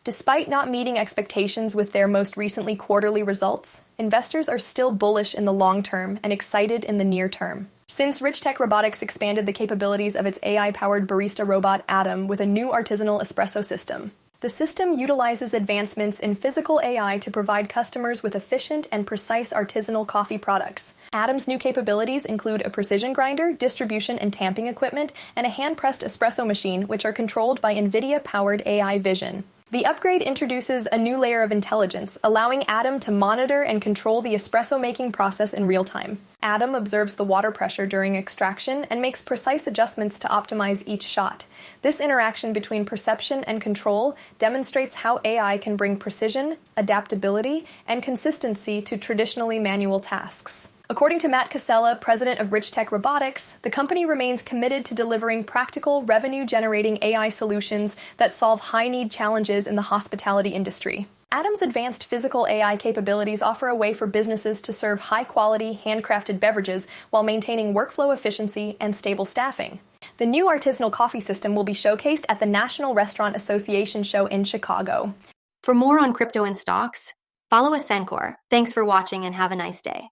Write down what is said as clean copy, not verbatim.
Despite not meeting expectations with their most recently quarterly results, investors are still bullish in the long term and excited in the near term. Since Richtech Robotics expanded the capabilities of its AI-powered barista robot Atom with a new artisanal espresso system. The system utilizes advancements in physical AI to provide customers with efficient and precise artisanal coffee products. Atom's new capabilities include a precision grinder, distribution and tamping equipment, and a hand-pressed espresso machine, which are controlled by NVIDIA-powered AI vision. The upgrade introduces a new layer of intelligence, allowing Atom to monitor and control the espresso-making process in real time. Atom observes the water pressure during extraction and makes precise adjustments to optimize each shot. This interaction between perception and control demonstrates how AI can bring precision, adaptability, and consistency to traditionally manual tasks. According to Matt Casella, president of Richtech Robotics, the company remains committed to delivering practical, revenue-generating AI solutions that solve high-need challenges in the hospitality industry. Atom's advanced physical AI capabilities offer a way for businesses to serve high-quality, handcrafted beverages while maintaining workflow efficiency and stable staffing. The new artisanal coffee system will be showcased at the National Restaurant Association show in Chicago. For more on crypto and stocks, follow Ascencore. Thanks for watching and have a nice day.